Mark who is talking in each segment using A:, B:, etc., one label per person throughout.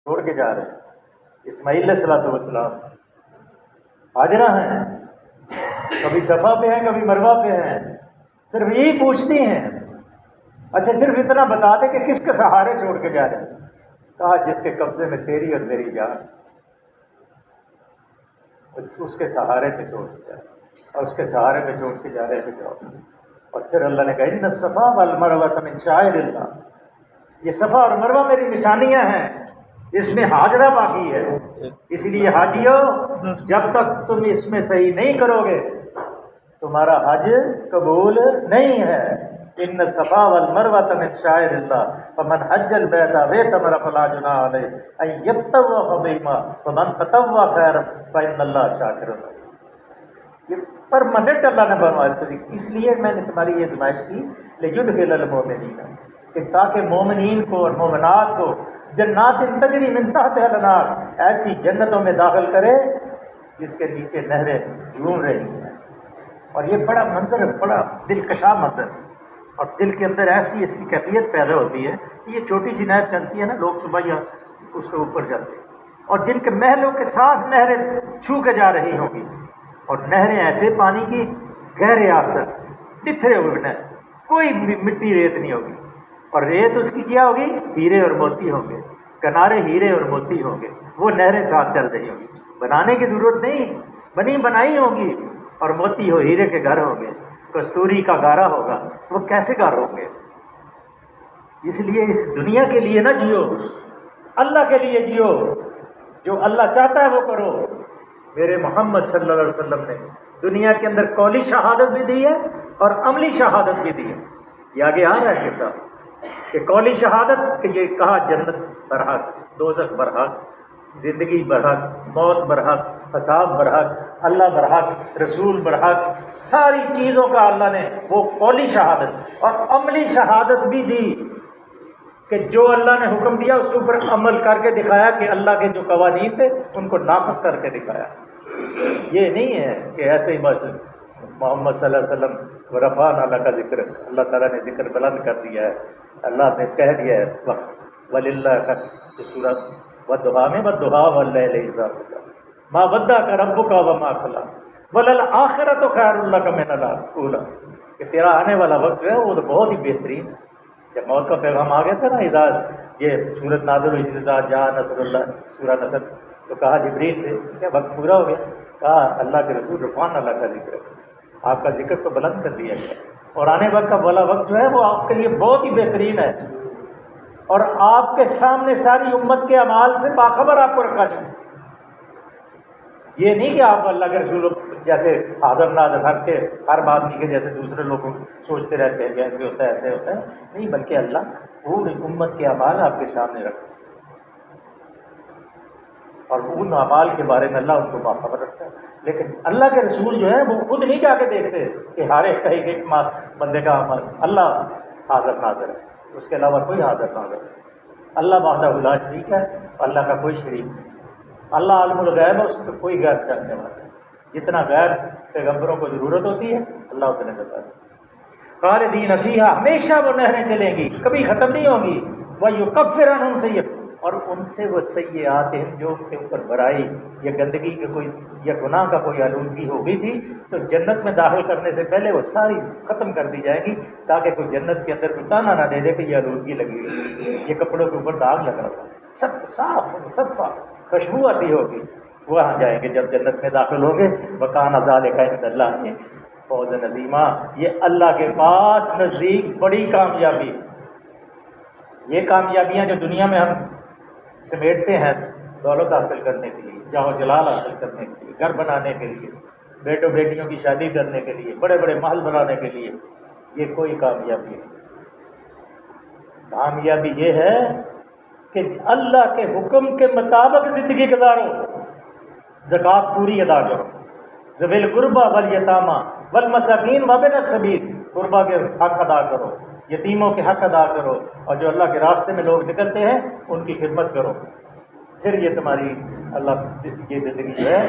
A: چھوڑ کے جا رہے ہیں۔ اسماعیل علیہ السلام حاجرہ ہیں، کبھی صفا پہ ہیں کبھی مروہ پہ ہیں، صرف یہی پوچھتی ہیں اچھا صرف اتنا بتا دے کہ کس کے سہارے چھوڑ کے جا رہے ہیں؟ کہا جس کے قبضے میں تیری اور میری جان، اس کے سہارے پہ چھوڑ کے جا رہے ہیں، اور اس کے سہارے پہ چھوڑ کے جا رہے ہیں جاؤ۔ اور پھر اللہ نے کہا ان الصفا والمروہ من شعائر اللہ، یہ صفا اور مروہ میری نشانیاں ہیں، اس میں حاجرہ باقی ہے، اس لیے حاجیو جب تک تم اس میں صحیح نہیں کرو گے تمہارا حج قبول نہیں ہے۔ ان الصفا والمروہ من شعائر اللہ فمن حج البیت واعتمر فلا جناح علیہ ان یطوف بہما فمن تطوع خیرا فإن اللہ شاکر علیم۔ یہ پرماننٹ اللہ نے بنوایا، اس لیے میں نے تمہاری یہ آزمائش کی لیدخل المؤمنین، کہ تاکہ مومنین کو اور مومنات کو جنات تجری من تحتها الانہار، ایسی جنتوں میں داخل کرے جس کے نیچے نہریں جھوم رہی ہیں۔ اور یہ بڑا منظر ہے، بڑا دلکشا منظر، اور دل کے اندر ایسی اس کی کیفیت پیدا ہوتی ہے کہ یہ چھوٹی سی نہر چلتی ہے نا، لوگ صبح یا اس کے اوپر جاتے ہیں، اور جن کے محلوں کے ساتھ نہریں چھو کے جا رہی ہوں گی، اور نہریں ایسے پانی کی گہرے آسر بتھرے ہوئے نہر، کوئی مٹی ریت نہیں ہوگی، اور ریت اس کی کیا ہوگی؟ ہیرے اور موتی ہوں گے، کنارے ہیرے اور موتی ہوں گے، وہ نہریں ساتھ چل رہی ہوں گی، بنانے کی ضرورت نہیں، بنی بنائی ہوں گی، اور موتی ہو ہیرے کے گھر ہوں گے، کستوری کا گارا ہوگا، وہ کیسے گھر ہوں گے؟ اس لیے اس دنیا کے لیے نہ جیو، اللہ کے لیے جیو، جو اللہ چاہتا ہے وہ کرو۔ میرے محمد صلی اللہ علیہ وسلم نے دنیا کے اندر قولی شہادت بھی دی ہے اور عملی شہادت بھی دی ہے، یہ آگے آ رہا ہے کے ساتھ کہ قولی شہادت کہ یہ کہا جنت برحق، دوزخ برحق، زندگی برحق، موت برحق، حساب برحق، اللہ برحق، رسول برحق، ساری چیزوں کا اللہ نے وہ قولی شہادت اور عملی شہادت بھی دی کہ جو اللہ نے حکم دیا اس کے اوپر عمل کر کے دکھایا، کہ اللہ کے جو قوانین تھے ان کو نافذ کر کے دکھایا۔ یہ نہیں ہے کہ ایسے ہی بس محمد صلی اللہ علیہ وسلم رفعنا لک ذکر، اللہ تعالیٰ نے ذکر بلند کر دیا ہے، اللہ نے کہہ دیا ہے وللہ کا سورۃ والضحیٰ میں والضحیٰ واللیل اذا سجی ما ودعک ربک وما قلی وللآخرۃ خیر لک من الاولی، کہ تیرا آنے والا وقت جو ہے وہ تو بہت ہی بہترین ہے۔ جب موت کا پیغام آ گیا تھا نا، اذا یہ سورۃ نازل ہوئی، اذا جاء نصر اللہ، سورہ نصر، تو کہا جبریل سے کیا وقت پورا ہو گیا؟ کہا اللہ کے رسول رفعنا اللہ کا ذکر، آپ کا ذکر تو بلند کر دیا گیا، اور آنے وقت کا والا وقت جو ہے وہ آپ کے لیے بہت ہی بہترین ہے، اور آپ کے سامنے ساری امت کے اعمال سے باخبر آپ کو رکھا جائے۔ یہ نہیں کہ آپ اللہ کے رسول جیسے حاضر ناظر ہر کے ہر بات نہیں کہ جیسے دوسرے لوگ سوچتے رہتے ہیں کہ ایسے ہوتا ہے ایسے ہوتا ہے، نہیں، بلکہ اللہ پوری امت کے اعمال آپ کے سامنے رکھتا ہے، اور ان اعمال کے بارے میں اللہ ان کو باخبر رکھتا ہے۔ لیکن اللہ کے رسول جو ہیں وہ خود نہیں جا کے دیکھتے کہ ہر ایک کا ایک بندے کا عمل، اللہ حاضر ناظر ہے، اس کے علاوہ کوئی حاضر ناظر ہے، اللہ وحدہ لا شریک ہے، اللہ کا کوئی شریک نہیں، اللہ عالم الغیب ہے، اس کو کوئی غیب جاننے والا ہے، جتنا غیب پیغمبروں کو ضرورت ہوتی ہے اللہ اتنے بتا دے۔ خالدین فیہا، ہمیشہ وہ نہریں چلیں گی، کبھی ختم نہیں ہوں گی، وَيُكَفِّرُ عَنْهُمْ سَيِّئَاتِهِمْ، اور ان سے وہ سیئات جو ان کے اوپر برائی یا گندگی کے کوئی یا گناہ کا کوئی آلودگی ہو گئی تھی تو جنت میں داخل کرنے سے پہلے وہ ساری ختم کر دی جائے گی، تاکہ کوئی جنت کے اندر کوئی تانا نہ دے دے کہ یہ آلودگی لگی ہوئی، یہ کپڑوں کے اوپر داغ لگا ہوا، سب صاف صفا خوشبو آتی ہوگی، وہاں جائیں گے جب جنت میں داخل ہوں گے۔ وَكَانَ ذَلِكَ عِندَ اللَّهِ فَوْزًا عَظِيمًا، یہ اللہ کے پاس نزدیک بڑی کامیابی۔ یہ کامیابیاں جو دنیا میں ہم سمیٹتے ہیں دولت حاصل کرنے کے لیے، جاہ و جلال حاصل کرنے کے لیے، گھر بنانے کے لیے، بیٹوں بیٹیوں کی شادی کرنے کے لیے، بڑے بڑے محل بنانے کے لیے، یہ کوئی کامیابی نہیں۔ کامیابی یہ ہے کہ اللہ کے حکم کے مطابق زندگی گزارو، زکوٰۃ پوری ادا کرو، ذوی القربیٰ والیتامیٰ والمساکین وابن السبیل، قربا کے حق ادا کرو، یتیموں کے حق ادا کرو، اور جو اللہ کے راستے میں لوگ نکلتے ہیں ان کی خدمت کرو، پھر یہ تمہاری اللہ یہ زندگی جو ہے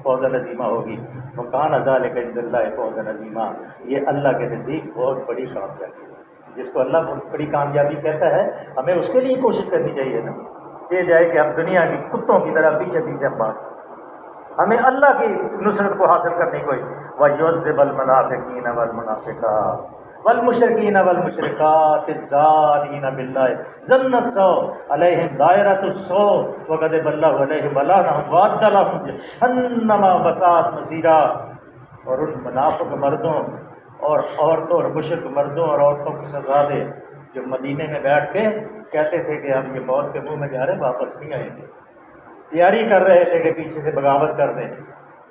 A: فوزًا عظیمہ ہوگی۔ وَكَانَ ذَلِكَ عِندَ اللَّهِ فَوْزًا عَظِيمًا، یہ اللہ کے نزدیک بہت بڑی کامیابی ہے۔ جس کو اللہ بہت بڑی کامیابی کہتا ہے ہمیں اس کے لیے کوشش کرنی چاہیے نا، یہ جائے کہ ہم دنیا کی کتوں کی طرح پیچھے پیچھے بات، ہمیں اللہ کی نصرت کو حاصل کرنے کو وَيُعَذِّبَ الْمُنَافِقِينَ وَالْمُنَافِقَاتِ والمشرکین والمشرکات الظانین باللہ ظن السوء علیہم دائرۃ السوء وغضب اللہ علیہم ولعنہم وأعد لہم جہنم وساءت مصیرا۔ اور ان منافق مردوں اور عورتوں اور مشرک مردوں اور عورتوں کو سزا دے جو مدینے میں بیٹھ کے کہتے تھے کہ ہم یہ موت کے منہ میں جا رہے ہیں، واپس نہیں آئیں گے، تیاری کر رہے تھے کہ پیچھے سے بغاوت کر دیں،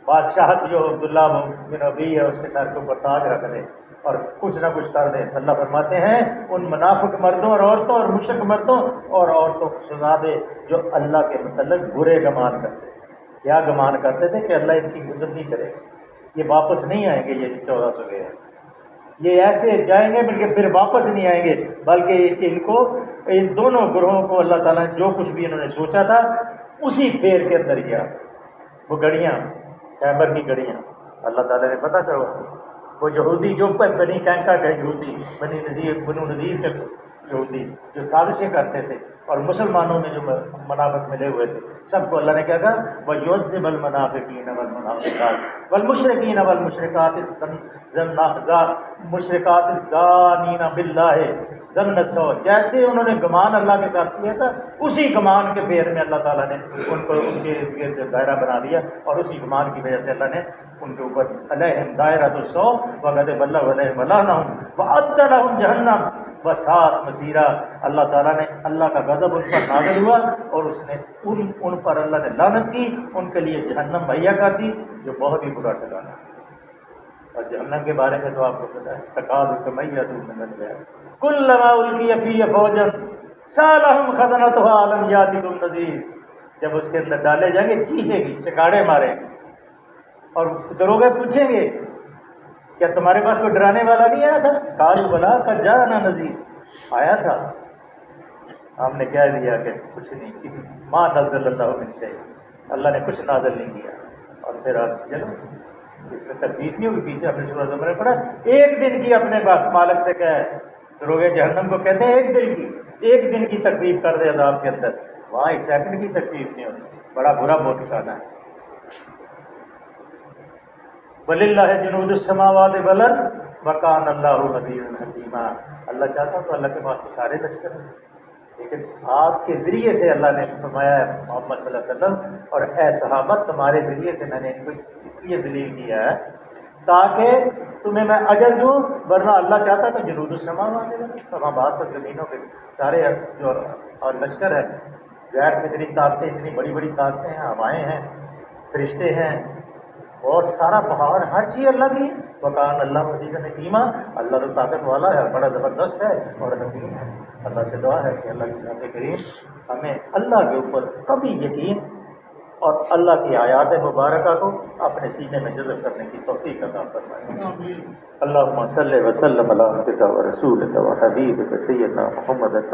A: بادشاہت جو عبداللہ بن ابی ہے اس کے سر کے اوپر تاج رکھ دیں اور کچھ نہ کچھ کر دیں۔ اللہ فرماتے ہیں ان منافق مردوں اور عورتوں اور مشرک مردوں اور عورتوں کو سزا دے جو اللہ کے متعلق برے گمان کرتے تھے۔ کیا گمان کرتے تھے؟ کہ اللہ ان کی مدد نہیں کرے گا، یہ واپس نہیں آئیں گے، یہ 1400 گئے ہیں، یہ ایسے جائیں گے بلکہ پھر واپس نہیں آئیں گے، بلکہ ان کو، ان دونوں گروہوں کو اللہ تعالیٰ نے جو کچھ بھی انہوں نے سوچا تھا اسی پھیر کے اندر کیا۔ وہ گڑیاں، خیبر کی گڑیاں اللہ تعالیٰ نے پتہ کروا، وہ یہودی جو بنی کینکا کے یہودی، بنو نذیر کے یہودی جو سازشیں کرتے تھے اور مسلمانوں میں جو منافق ملے ہوئے تھے، سب کو اللہ نے کیا کہا وَيُعَذِّبَ الْمُنَافِقِينَ وَالْمُنَافِقَاتِ وَالْمُشْرِكِينَ مشرکات الظانین باللہ ظن السوء۔ جیسے انہوں نے گمان اللہ کے ساتھ کیا تھا اسی گمان کے پھیر میں اللہ تعالیٰ نے ان کو ان کے گرد دائرہ بنا دیا، اور اسی گمان کی وجہ سے اللہ نے ان کے اوپر علیہم دائرۃ السوء وغضب اللہ علیہم ولعنہم وأعد لہم جہنم وساءت مصیرا۔ اللہ تعالیٰ نے، اللہ کا غضب ان پر نازل ہوا اور اس نے ان پر اللہ نے لعنت کی، ان کے لیے جہنم مہیا کر دی جو بہت ہی برا ٹھکانہ ہے۔ اور جہنم کے بارے میں تو آپ کو پتہ ہے، تکاد تمیز من الغیظ کلما القی فیہ فوج سألہم خزنتہا الم یاتکم نذیر۔ جب اس کے اندر ڈالے جائیں گے چیخے گی، چکاڑے ماریں گے، اور دروغے پوچھیں گے کیا تمہارے پاس کوئی ڈرانے والا نہیں آیا تھا؟ قالوا بلی قد جاءنا نذیر، آیا تھا، ہم نے کہہ دیا کہ کچھ نہیں، ما نزل اللہ من شیء، اللہ نے کچھ نازل نہیں کیا۔ اور پھر آپ چلو اس میں تکلیف نہیں ہوگی، پیچھے اپنے سورہ زمر میں پڑھا ایک دن کی اپنے مالک سے کہے، دروغے جہنم کو کہتے ہیں ایک دن کی تکلیف کر دے عذاب کے اندر، وہاں ایک سیکنڈ کی تکلیف نہیں ہوتی، بڑا برا بہت ٹھکانہ ہے۔ وَلِلَّهِ جُنُودُ السَّمَاوَاتِ وَالْأَرْضِ وَكَانَ اللَّهُ عَزِيزًا حَكِيمًا۔ اللہ چاہتا تو اللہ کے پاس تو سارے لشکر ہیں، لیکن آپ کے ذریعے سے اللہ نے فرمایا ہے محمد صلی اللہ علیہ وسلم اور اے صحابہ تمہارے ذریعے سے میں نے ان کو اس لیے ذلیل کیا ہے تاکہ تمہیں میں اجر دوں، ورنہ اللہ چاہتا کہ جنود السماوات سماوات اور زمینوں کے سارے جو اور لشکر ہے، غیر فطری طاقتیں، اتنی بڑی بڑی طاقتیں ہیں، ہوائیں ہیں، فرشتے ہیں اور سارا پہاڑ، ہر چیز اللہ کی۔ وکان اللہ عزیزا حکیما، اللہ تو طاقت والا ہے، بڑا زبردست ہے اور حکیم ہے۔ اللہ سے دعا ہے کہ اللہ کی ذات کریم ہمیں اللہ کے اوپر کبھی یقین اور اللہ کی آیات مبارکہ کو اپنے سینے میں جذب کرنے کی توفیق عطا فرمائے۔ اللہم صلی وسلم علی عبدک و رسولک و حبیبک سیدنا محمد